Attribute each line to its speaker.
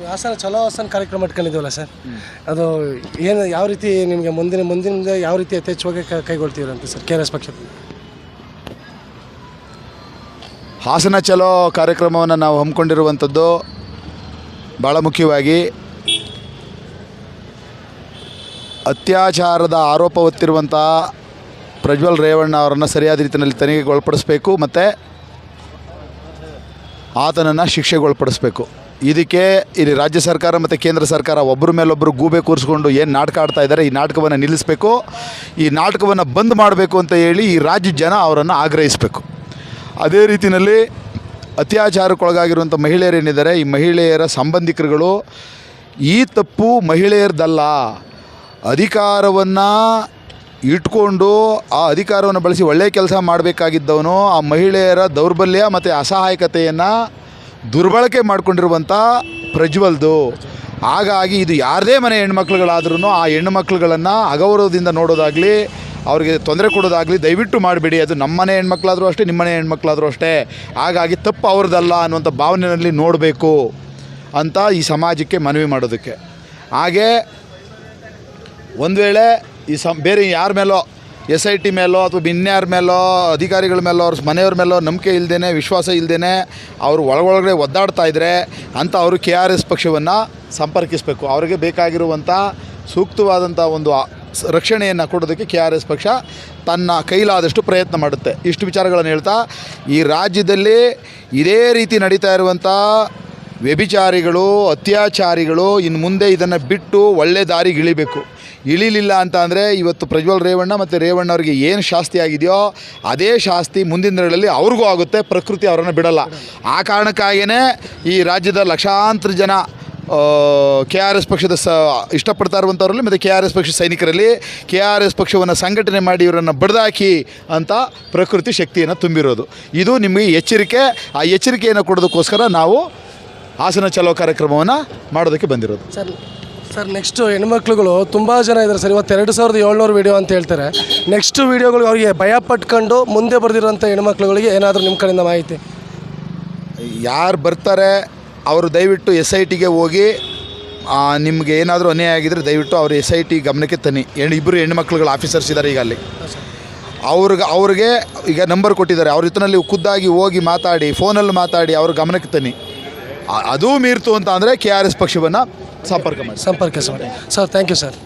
Speaker 1: ಹಾಸನ ಚಲೋ ಹಾಸನ ಕಾರ್ಯಕ್ರಮ ಇಟ್ಕೊಂಡಿದ್ದೀವಲ್ಲ ಸರ್, ಅದು ಏನು ಯಾವ ರೀತಿ ನಿಮಗೆ ಮುಂದಿನ ಯಾವ ರೀತಿ ಯಥೇಚ್ಛವಾಗಿ ಕೈಗೊಳ್ತೀರಂತೆ ಸರ್ KRS ಪಕ್ಷ?
Speaker 2: ಹಾಸನ ಚಲೋ ಕಾರ್ಯಕ್ರಮವನ್ನು ನಾವು ಹಮ್ಮಿಕೊಂಡಿರುವಂಥದ್ದು ಭಾಳ ಮುಖ್ಯವಾಗಿ ಅತ್ಯಾಚಾರದ ಆರೋಪ ಹೊತ್ತಿರುವಂಥ ಪ್ರಜ್ವಲ್ ರೇವಣ್ಣ ಅವರನ್ನು ಸರಿಯಾದ ರೀತಿಯಲ್ಲಿ ತನಿಖೆಗೊಳಪಡಿಸಬೇಕು ಮತ್ತು ಆತನನ್ನು ಶಿಕ್ಷೆಗೊಳಪಡಿಸಬೇಕು. ಇದಕ್ಕೆ ಇಲ್ಲಿ ರಾಜ್ಯ ಸರ್ಕಾರ ಮತ್ತು ಕೇಂದ್ರ ಸರ್ಕಾರ ಒಬ್ಬರ ಮೇಲೊಬ್ಬರು ಗೂಬೆ ಕೂರಿಸ್ಕೊಂಡು ಏನು ನಾಟಕ ಆಡ್ತಾ ಇದ್ದಾರೆ, ಈ ನಾಟಕವನ್ನು ನಿಲ್ಲಿಸಬೇಕು, ಈ ನಾಟಕವನ್ನು ಬಂದ್ ಮಾಡಬೇಕು ಅಂತ ಹೇಳಿ ಈ ರಾಜ್ಯದ ಜನ ಅವರನ್ನು ಆಗ್ರಹಿಸಬೇಕು. ಅದೇ ರೀತಿಯಲ್ಲಿ ಅತ್ಯಾಚಾರಕ್ಕೊಳಗಾಗಿರುವಂಥ ಮಹಿಳೆಯರೇನಿದ್ದಾರೆ, ಈ ಮಹಿಳೆಯರ ಸಂಬಂಧಿಕರುಗಳು ಈ ತಪ್ಪು ಮಹಿಳೆಯರದಲ್ಲ, ಅಧಿಕಾರವನ್ನು ಇಟ್ಕೊಂಡು ಆ ಅಧಿಕಾರವನ್ನು ಬಳಸಿ ಒಳ್ಳೆಯ ಕೆಲಸ ಮಾಡಬೇಕಾಗಿದ್ದವನು ಆ ಮಹಿಳೆಯರ ದೌರ್ಬಲ್ಯ ಮತ್ತು ಅಸಹಾಯಕತೆಯನ್ನು ದುರ್ಬಳಕೆ ಮಾಡಿಕೊಂಡಿರುವಂಥ ಪ್ರಜ್ವಲ್ದು. ಹಾಗಾಗಿ ಇದು ಯಾರದೇ ಮನೆ ಹೆಣ್ಮಕ್ಳುಗಳಾದ್ರೂ ಆ ಹೆಣ್ಣುಮಕ್ಳುಗಳನ್ನು ಅಗೌರವದಿಂದ ನೋಡೋದಾಗಲಿ, ಅವ್ರಿಗೆ ತೊಂದರೆ ಕೊಡೋದಾಗಲಿ ದಯವಿಟ್ಟು ಮಾಡಬೇಡಿ. ಅದು ನಮ್ಮನೆ ಹೆಣ್ಮಕ್ಳಾದರೂ ಅಷ್ಟೇ, ನಿಮ್ಮನೆ ಹೆಣ್ಮಕ್ಳಾದರೂ ಅಷ್ಟೇ. ಹಾಗಾಗಿ ತಪ್ಪು ಅವ್ರದ್ದಲ್ಲ ಅನ್ನುವಂಥ ಭಾವನೆಯಲ್ಲಿ ನೋಡಬೇಕು ಅಂತ ಈ ಸಮಾಜಕ್ಕೆ ಮನವಿ ಮಾಡೋದಕ್ಕೆ. ಹಾಗೆ ಒಂದು ವೇಳೆ ಈ ಬೇರೆ ಯಾರ ಮೇಲೋ SIT ಮೇಲೋ ಅಥವಾ ಇನ್ಯಾರ ಮೇಲೋ ಅಧಿಕಾರಿಗಳ ಮೇಲೋ ಅವ್ರ ಮನೆಯವ್ರ ಮೇಲೋ ನಂಬಿಕೆ ಇಲ್ಲದೇ, ವಿಶ್ವಾಸ ಇಲ್ಲದೇ ಅವರು ಒಳಗೊಳಗಡೆ ಒದ್ದಾಡ್ತಾ ಇದ್ದರೆ ಅಂತ ಅವರು KRS ಪಕ್ಷವನ್ನು ಸಂಪರ್ಕಿಸಬೇಕು. ಅವರಿಗೆ ಬೇಕಾಗಿರುವಂಥ ಸೂಕ್ತವಾದಂಥ ಒಂದು ರಕ್ಷಣೆಯನ್ನು ಕೊಡೋದಕ್ಕೆ KRS ಪಕ್ಷ ತನ್ನ ಕೈಲಾದಷ್ಟು ಪ್ರಯತ್ನ ಮಾಡುತ್ತೆ. ಇಷ್ಟು ವಿಚಾರಗಳನ್ನು ಹೇಳ್ತಾ, ಈ ರಾಜ್ಯದಲ್ಲಿ ಇದೇ ರೀತಿ ನಡೀತಾ ಇರುವಂಥ ವ್ಯಭಿಚಾರಿಗಳು, ಅತ್ಯಾಚಾರಿಗಳು ಇನ್ನು ಮುಂದೆ ಇದನ್ನು ಬಿಟ್ಟು ಒಳ್ಳೆ ದಾರಿಗೆ ಇಳಿಬೇಕು. ಇಳಿಲಿಲ್ಲ ಅಂತ ಅಂದರೆ ಇವತ್ತು ಪ್ರಜ್ವಲ್ ರೇವಣ್ಣ ಮತ್ತು ರೇವಣ್ಣ ಅವರಿಗೆ ಏನು ಶಾಸ್ತಿ ಆಗಿದೆಯೋ ಅದೇ ಶಾಸ್ತಿ ಮುಂದಿನ ದಿನಗಳಲ್ಲಿ ಅವ್ರಿಗೂ ಆಗುತ್ತೆ. ಪ್ರಕೃತಿ ಅವರನ್ನು ಬಿಡಲ್ಲ. ಆ ಕಾರಣಕ್ಕಾಗಿಯೇ ಈ ರಾಜ್ಯದ ಲಕ್ಷಾಂತರ ಜನ KRS ಪಕ್ಷದ ಇಷ್ಟಪಡ್ತಾ ಇರುವಂಥವ್ರಲ್ಲಿ ಮತ್ತು KRS ಪಕ್ಷದ ಸೈನಿಕರಲ್ಲಿ KRS ಪಕ್ಷವನ್ನು ಸಂಘಟನೆ ಮಾಡಿ ಇವರನ್ನು ಬಡ್ದಾಕಿ ಅಂತ ಪ್ರಕೃತಿ ಶಕ್ತಿಯನ್ನು ತುಂಬಿರೋದು. ಇದು ನಿಮಗೆ ಎಚ್ಚರಿಕೆ. ಆ ಎಚ್ಚರಿಕೆಯನ್ನು ಕೊಡೋದಕ್ಕೋಸ್ಕರ ನಾವು ಹಾಸನ ಚಲೋ ಕಾರ್ಯಕ್ರಮವನ್ನು ಮಾಡೋದಕ್ಕೆ ಬಂದಿರೋದು.
Speaker 1: ಸರ್ ನೆಕ್ಸ್ಟು ಹೆಣ್ಮಕ್ಳುಗಳು ತುಂಬ ಜನ ಇದ್ದಾರೆ ಸರ್. ಇವತ್ತು 2700 ವೀಡಿಯೋ ಅಂತ ಹೇಳ್ತಾರೆ. ನೆಕ್ಸ್ಟ್ ವೀಡಿಯೋಗಳು ಅವರಿಗೆ ಭಯ ಪಟ್ಕೊಂಡು ಮುಂದೆ ಬರೆದಿರೋಂಥ ಹೆಣ್ಮಕ್ಳುಗಳಿಗೆ ಏನಾದರೂ ನಿಮ್ಮ ಕಡೆಯಿಂದ ಮಾಹಿತಿ?
Speaker 2: ಯಾರು ಬರ್ತಾರೆ ಅವರು ದಯವಿಟ್ಟು SITಗೆ ಹೋಗಿ, ನಿಮಗೆ ಏನಾದರೂ ಅನ್ಯಾಯ ಆಗಿದ್ದರೆ ದಯವಿಟ್ಟು ಅವರು SIT ಗಮನಕ್ಕೆ ತನ್ನಿ. ಇಬ್ಬರು ಹೆಣ್ಮಕ್ಳುಗಳು ಆಫೀಸರ್ಸ್ ಇದ್ದಾರೆ ಈಗ ಅಲ್ಲಿ. ಅವ್ರಿಗೆ ಈಗ ನಂಬರ್ ಕೊಟ್ಟಿದ್ದಾರೆ. ಅವ್ರ ಜೊತೆಯಲ್ಲಿ ಖುದ್ದಾಗಿ ಹೋಗಿ ಮಾತಾಡಿ, ಫೋನಲ್ಲಿ ಮಾತಾಡಿ ಅವ್ರ ಗಮನಕ್ಕೆ ತನ್ನಿ. ಅದೂ ಮೀರ್ತು ಅಂತ ಅಂದರೆ KRS ಪಕ್ಷವನ್ನು ಸಂಪರ್ಕಿಸಿ.
Speaker 1: Sir thank you sir.